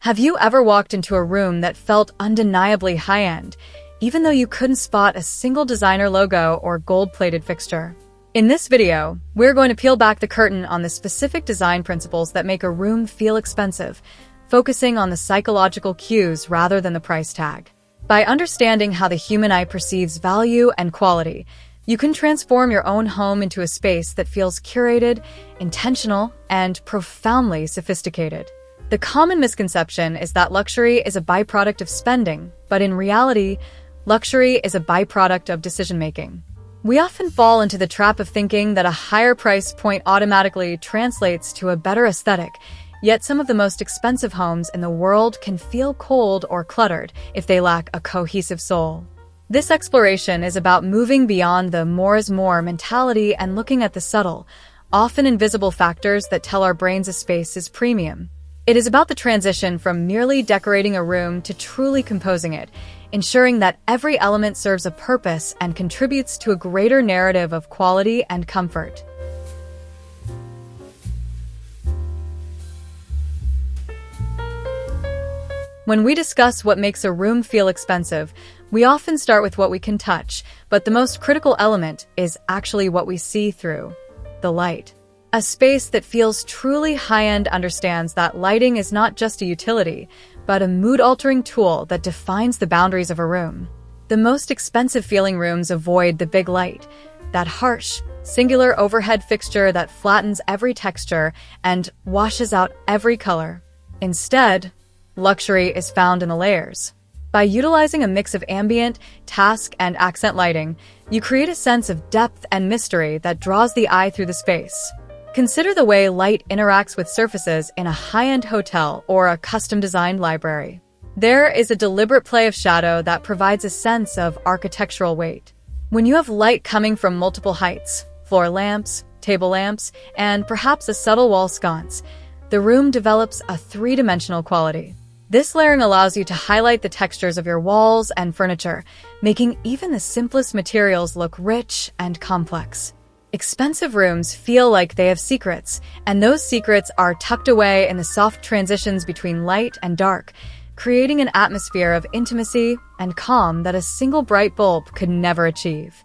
Have you ever walked into a room that felt undeniably high-end, even though you couldn't spot a single designer logo or gold-plated fixture? In this video, we're going to peel back the curtain on the specific design principles that make a room feel expensive, focusing on the psychological cues rather than the price tag. By understanding how the human eye perceives value and quality, you can transform your own home into a space that feels curated, intentional, and profoundly sophisticated. The common misconception is that luxury is a byproduct of spending, but in reality, luxury is a byproduct of decision-making. We often fall into the trap of thinking that a higher price point automatically translates to a better aesthetic, yet some of the most expensive homes in the world can feel cold or cluttered if they lack a cohesive soul. This exploration is about moving beyond the more is more mentality and looking at the subtle, often invisible factors that tell our brains a space is premium. It is about the transition from merely decorating a room to truly composing it, ensuring that every element serves a purpose and contributes to a greater narrative of quality and comfort. When we discuss what makes a room feel expensive, we often start with what we can touch, but the most critical element is actually what we see through: the light. A space that feels truly high-end understands that lighting is not just a utility, but a mood-altering tool that defines the boundaries of a room. The most expensive-feeling rooms avoid the big light, that harsh, singular overhead fixture that flattens every texture and washes out every color. Instead, luxury is found in the layers. By utilizing a mix of ambient, task, and accent lighting, you create a sense of depth and mystery that draws the eye through the space. Consider the way light interacts with surfaces in a high-end hotel or a custom-designed library. There is a deliberate play of shadow that provides a sense of architectural weight. When you have light coming from multiple heights, floor lamps, table lamps, and perhaps a subtle wall sconce, the room develops a three-dimensional quality. This layering allows you to highlight the textures of your walls and furniture, making even the simplest materials look rich and complex. Expensive rooms feel like they have secrets, and those secrets are tucked away in the soft transitions between light and dark, creating an atmosphere of intimacy and calm that a single bright bulb could never achieve.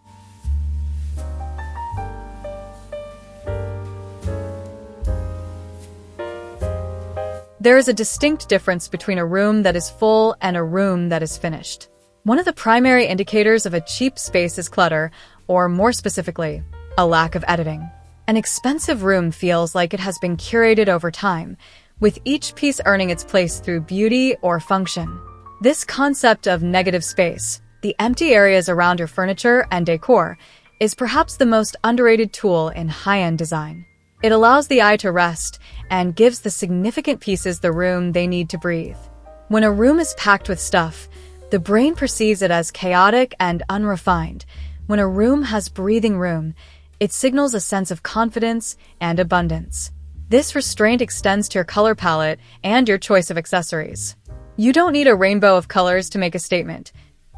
There is a distinct difference between a room that is full and a room that is finished. One of the primary indicators of a cheap space is clutter, or more specifically, a lack of editing. An expensive room feels like it has been curated over time, with each piece earning its place through beauty or function. This concept of negative space, the empty areas around your furniture and decor, is perhaps the most underrated tool in high-end design. It allows the eye to rest and gives the significant pieces the room they need to breathe. When a room is packed with stuff, the brain perceives it as chaotic and unrefined. When a room has breathing room, it signals a sense of confidence and abundance. This restraint extends to your color palette and your choice of accessories. You don't need a rainbow of colors to make a statement.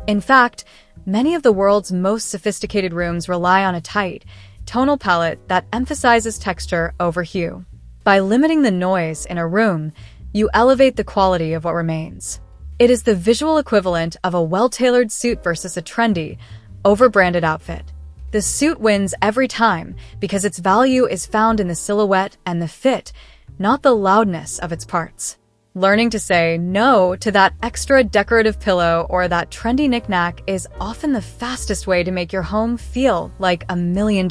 In fact, many of the world's most sophisticated rooms rely on a tight, tonal palette that emphasizes texture over hue. By limiting the noise in a room, you elevate the quality of what remains. It is the visual equivalent of a well-tailored suit versus a trendy, over-branded outfit. The suit wins every time because its value is found in the silhouette and the fit, not the loudness of its parts. Learning to say no to that extra decorative pillow or that trendy knickknack is often the fastest way to make your home feel like $1 million.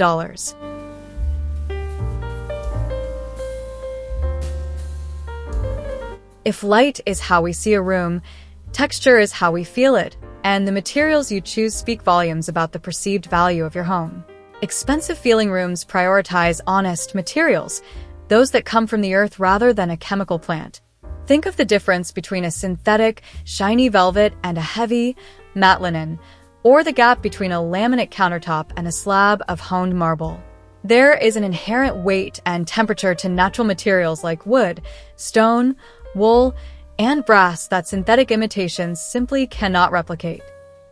If light is how we see a room, texture is how we feel it, and the materials you choose speak volumes about the perceived value of your home. Expensive-feeling rooms prioritize honest materials, those that come from the earth rather than a chemical plant. Think of the difference between a synthetic, shiny velvet and a heavy, matte linen, or the gap between a laminate countertop and a slab of honed marble. There is an inherent weight and temperature to natural materials like wood, stone, wool, and brass that synthetic imitations simply cannot replicate.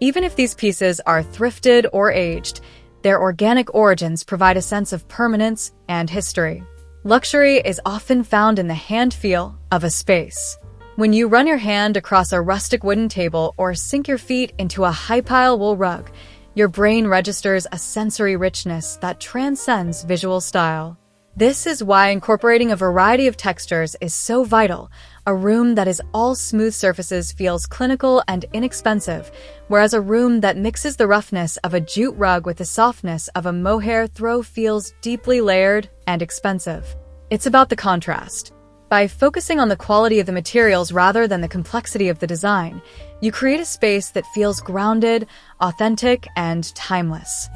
Even if these pieces are thrifted or aged, their organic origins provide a sense of permanence and history. Luxury is often found in the hand feel of a space. When you run your hand across a rustic wooden table or sink your feet into a high-pile wool rug, your brain registers a sensory richness that transcends visual style. This is why incorporating a variety of textures is so vital. A room that is all smooth surfaces feels clinical and inexpensive, whereas a room that mixes the roughness of a jute rug with the softness of a mohair throw feels deeply layered and expensive. It's about the contrast. By focusing on the quality of the materials rather than the complexity of the design, you create a space that feels grounded, authentic, and timeless.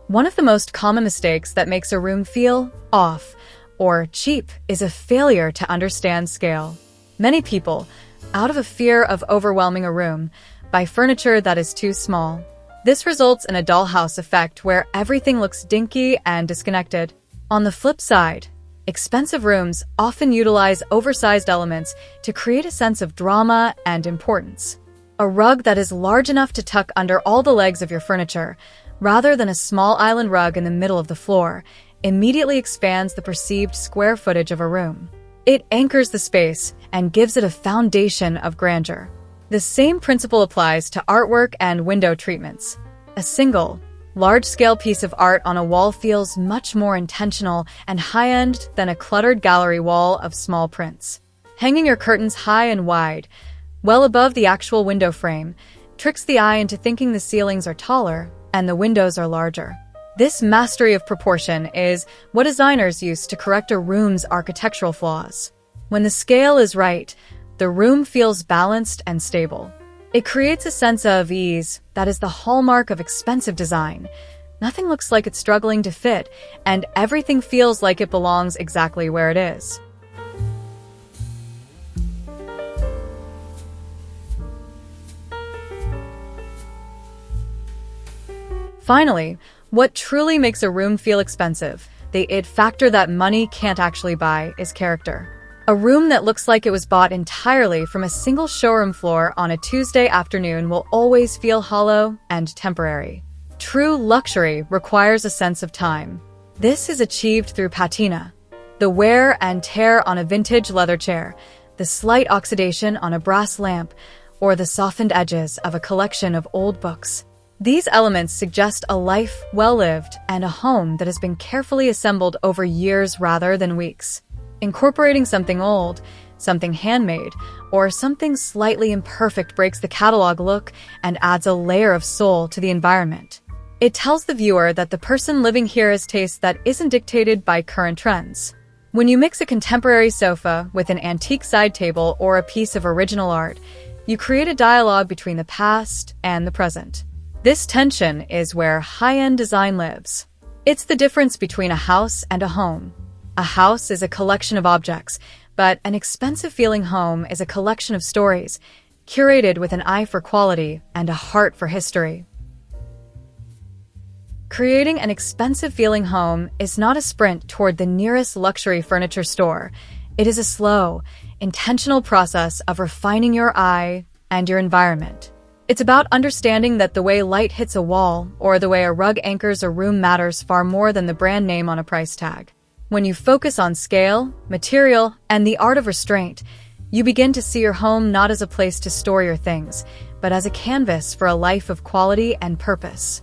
One of the most common mistakes that makes a room feel off or cheap is a failure to understand scale. Many people, out of a fear of overwhelming a room, buy furniture that is too small. This results in a dollhouse effect where everything looks dinky and disconnected. On the flip side, expensive rooms often utilize oversized elements to create a sense of drama and importance. A rug that is large enough to tuck under all the legs of your furniture, rather than a small island rug in the middle of the floor, immediately expands the perceived square footage of a room. It anchors the space and gives it a foundation of grandeur. The same principle applies to artwork and window treatments. A single, large-scale piece of art on a wall feels much more intentional and high-end than a cluttered gallery wall of small prints. Hanging your curtains high and wide, well above the actual window frame, tricks the eye into thinking the ceilings are taller and the windows are larger. This mastery of proportion is what designers use to correct a room's architectural flaws. When the scale is right, the room feels balanced and stable. It creates a sense of ease that is the hallmark of expensive design. Nothing looks like it's struggling to fit, and everything feels like it belongs exactly where it is. Finally, what truly makes a room feel expensive, the it factor that money can't actually buy, is character. A room that looks like it was bought entirely from a single showroom floor on a Tuesday afternoon will always feel hollow and temporary. True luxury requires a sense of time. This is achieved through patina, the wear and tear on a vintage leather chair, the slight oxidation on a brass lamp, or the softened edges of a collection of old books. These elements suggest a life well lived and a home that has been carefully assembled over years rather than weeks. Incorporating something old, something handmade, or something slightly imperfect breaks the catalog look and adds a layer of soul to the environment. It tells the viewer that the person living here has taste that isn't dictated by current trends. When you mix a contemporary sofa with an antique side table or a piece of original art, you create a dialogue between the past and the present. This tension is where high-end design lives. It's the difference between a house and a home. A house is a collection of objects, but an expensive-feeling home is a collection of stories, curated with an eye for quality and a heart for history. Creating an expensive-feeling home is not a sprint toward the nearest luxury furniture store. It is a slow, intentional process of refining your eye and your environment. It's about understanding that the way light hits a wall or the way a rug anchors a room matters far more than the brand name on a price tag. When you focus on scale, material, and the art of restraint, you begin to see your home not as a place to store your things, but as a canvas for a life of quality and purpose.